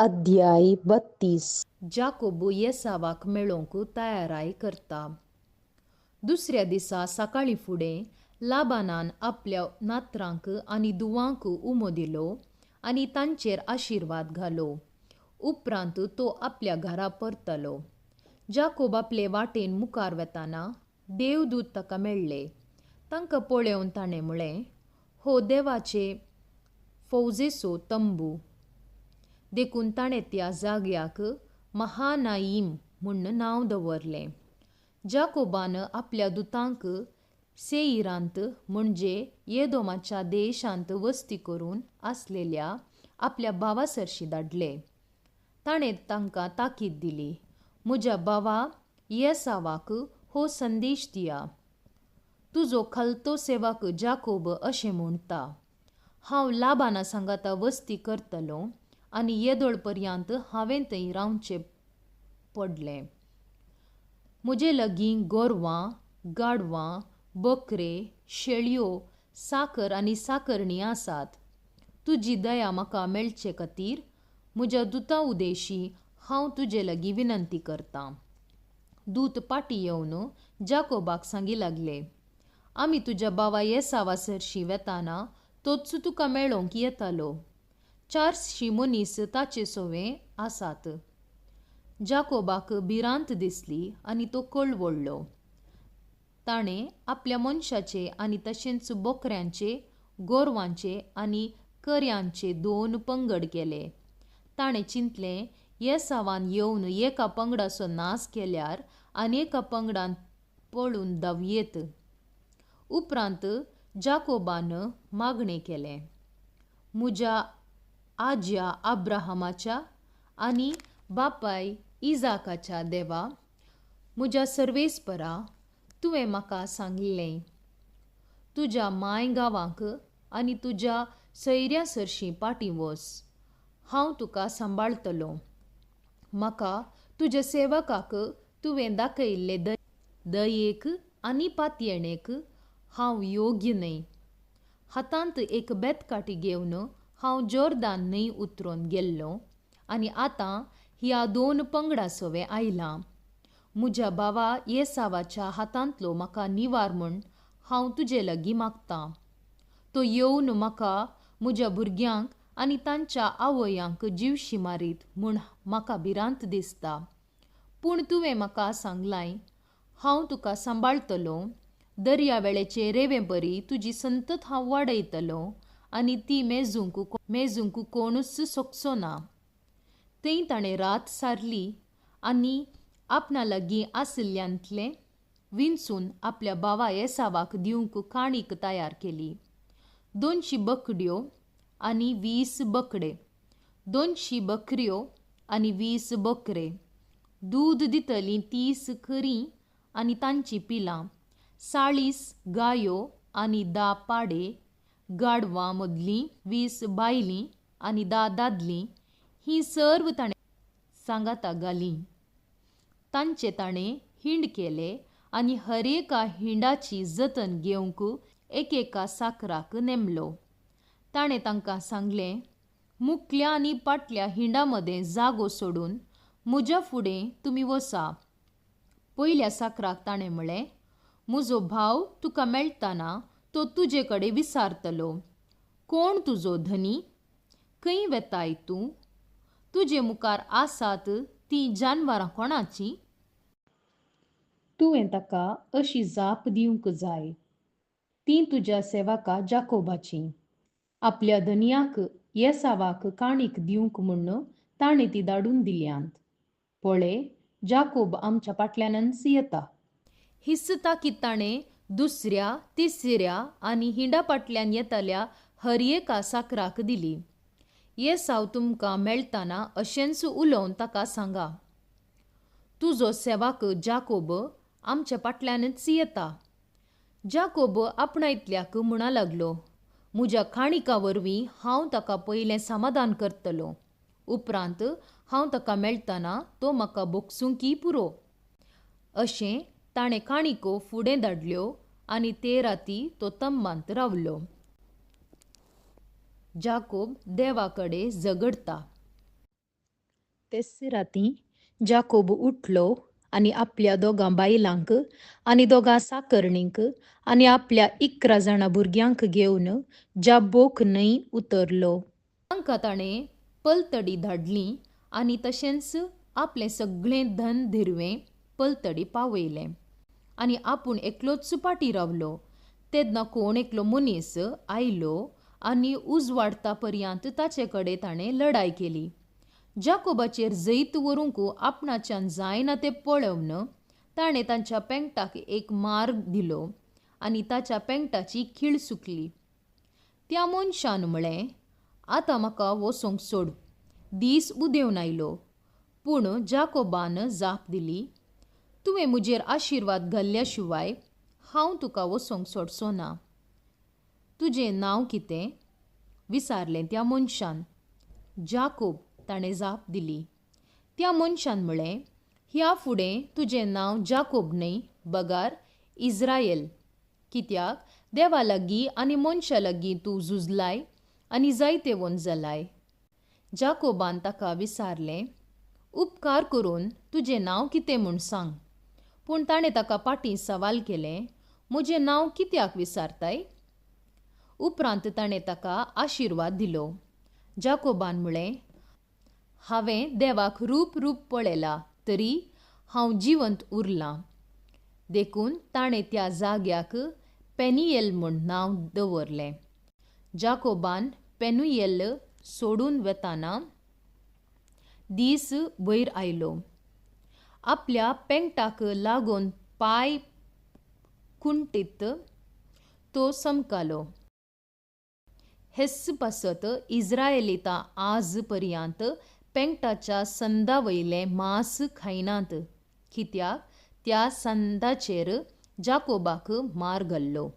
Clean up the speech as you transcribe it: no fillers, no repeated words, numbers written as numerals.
अध्याय 32. जाकोब येसावाक मेळोंक तयाराय करता. दुसऱ्या दिसा सकाळी फुडें लाबानान आपल्या नातरांक आनी दुवांक उमो दिलो आनी तांचेर आशिर्वाद घालो. उपरांत तो आपल्या घरा परतलो. जाकोब आपले वाटेन मुखार वेताना देवदूत ताका मेळ्ळे. तांकां पळोवन ताणें म्हळें, हो देवाचे फौजेचो तंबू. देखून ताणें त्या जाग्याक महानाईम म्हूण नांव दवरलें. जाकोबान आपल्या दुतांक सेईरांत म्हणजे येदोमाच्या देशांत वस्ती करून आसलेल्या आपल्या भावा सरशी धाडले. ताणें तांकां ताकीद दिली, म्हज्या भावा येसावाक हो संदेश दिया. तुजो खालतो सेवक जाकोब अशें म्हणटा, हांव लाबाना सांगाता वस्ती करतलों आनी येदोळ पर्यंत हांवें थंय रावचें पडलें. म्हजे लागीं गोरवां, गाडवां, बकरे, शेळयो, साकर आनी साकरणी आसात. तुजी दया म्हाका मेळचे खातीर म्हज्या दुता उदेशी हांव तुजे लागीं विनंती करतां. दूत फाटीं येवन जाकोबाक सांगी लागले, आमी तुज्या भावा येसावा सरशी वेताना तोच तुका मेळोंक येतालो. 400 मनीस ताचे सोवें आसात. जाकोबाक भिरांत दिसली आनी तो कळवळ्ळो. ताणें आपल्या मनशाचे आनी तशेंच बोकऱ्यांचे, गोरवांचे आनी कर्यांचे 2 पंगड केले. ताणें चिंतलें, येसावान येवन एका पंगडाचो नास केल्यार आनेका पंगडान पळून धांवयेत. उपरांत जाकोबान मागणें केलें, म्हज्या आज्या अब्राहमाच्या आनी बापाय इजाकाच्या देवा, म्हज्या सर्वेस्परा, तुवें म्हाका सांगलें, तुज्या माय गांवांक आनी तुज्या सैऱ्या सरशी फाटीं वच. हांव तुका सांबाळटलों. म्हाका तुज्या सेवकाक तुवें दाखयल्ले दयेक आनी पातयेणेक हांव योग्य न्हय. हातांत एक बेतकाठी घेवन हांव जोर्दान न्हंय उतरोन गेल्लों आनी आतां ह्या 2 पंगडा सोवें आयलां. म्हज्या भावा येसावाच्या हातांतलो म्हाका निवार म्हूण हांव तुजे लागीं मागतां. तो येवन म्हाका, म्हज्या भुरग्यांक आनी तांच्या आवयांक जीवशी मारीत म्हूण म्हाका भिरांत दिसता. पूण तुवें म्हाका सांगलां, हांव तुका सांबाळटलों. दर्यावेळेचे रेंवे परी तुजी संतत हांव वाडयतलों आनी ती मेजूंक कोणूच शकचो ना. थंय ताणें रात सारली आनी आपणा लागीं आशिल्ल्यांतलें विंचून आपल्या भावा येसावाक दिवंक काणीक तयार केली. 200 बकड्यो आनी 20 बकडे, 200 बकऱ्यो आनी 20 बकरे, दूद दितलीं 30 खरीं आनी तांचीं पिलां, 40 गायो आनी 10 पाडे, गाडवां मदलीं 20 बायलीं आनी 10 दादलीं, हीं सर्व ताणें सांगाता घालीं. तांचे ताणें हिंड केले आनी हरेका हिंडाची जतन घेवंक एकेका साकराक नेमलो. ताणें तांकां सांगलें, मुखल्या आनी फाटल्या हिंडा मदें जागो सोडून म्हज्या फुडें तुमी वसा. पयल्या साकराक ताणें म्हळें, म्हजो भाव तुका मेळटना तो तुजे कडेन विचारतलो, कोण तुजो धनी? खंय वेताय तूं? तुजे मुखार आसात तीं जानवरां कोणाचीं? तुवें ताका अशी जाप दिवंक जाय, तीं तुज्या सेवका जाकोबाचीं. आपल्या धनयाक येसावाक काणीक दिवंक म्हूण ताणें ती धाडून दिल्यांत. पळय, जाकोब आमच्या फाटल्यानच येता. हिसता की ताणें दुसऱ्या, तिसऱ्या आनी हिंडा फाटल्यान येतल्या हर एका साकराक दिली. येसाव तुमकां मेळटना अशेंच उलोवन ताका सांगा, तुजो सेवक जाकोब आमच्या फाटल्यानच येता. जाकोब आपणायतल्याक म्हणा लागलो, म्हज्या काणिका वरवीं हांव ताका पयलें समाधान करतलों. उपरांत हांव ताका मेळटना तो म्हाका बोगसूंकी पुरो. अशें ताणें काणिको फुडें धाडल्यो आनी ते राती तो तंबांत रावलो. जाकोब देवा कडेन झगडटा. तेच राती जाकोब उठलो आणि आपल्या दोगां बायलांक आनी दोगां साकरणींक आनी आपल्या 11 जाणां भुरग्यांक घेवन जाब्बोक न्हंय उतरलो. तांकां ताणें पलतडी धाडली आनी तशेंच आपलें सगळें धन धिरवें पलतडी पावयलें आनी आपूण एकलोच पाटी रावलो. तेन्ना कोण एकलो मनीस आयलो आनी उजवाडटा पर्यंत ताचे कडेन ताणें लढाय केली. जाकोबाचेर जैत व्हरूंक आपणाच्यान जायना तें पळोवन ताणें तांच्या पेंगटाक एक मार दिलो आनी ताच्या पेंगटाची खीळ सुकली. त्या मनशान म्हळें, आतां म्हाका वसोंक सोड. दीस उदेंवन आयलो. पूण जाकोबान जाप दिली, तुवें म्हजेर आशिर्वाद घाल्ल्या शिवाय हांव तुका वसोंक सोडचो ना. तुजें नांव कितें? विचारलें त्या मनशान. जाकोब ताणें जाप दिली. त्या मनशान म्हळें, ह्या फुडें तुजें नांव जाकोब न्हय, बगार इस्रायल. कित्याक देवा लागीं आनी मनशा लागीं तूं झुजलाय आनी जायतेवंत जालाय. जाकोबान ताका विचारलें, उपकार करून तुजें नांव कितें म्हूण सांग. पूण ताणें ताका फाटीं सवाल केलें, म्हजें नांव कित्याक विचारताय? उपरांत ताणें ताका आशिर्वाद दिलो. जाकोबान म्हळें, हांवें देवाक रूप पळयलां तरी हांव जिवंत उरलां. देखून ताणें त्या जाग्याक पेनियेल म्हूण नांव दवरलें. जाकोबान पेनुयेल सोडून वेताना दीस भयर आयलो. आपल्या पेंगटाक लागून पांय खुंटीत तो समकालो. हेच पासत इस्रायेलीतां आज पर्यंत पेंगटाच्या संदावयलें मांस खायनात, कित्याक त्या संदाचेर जाकोबाक मार घाल्लो.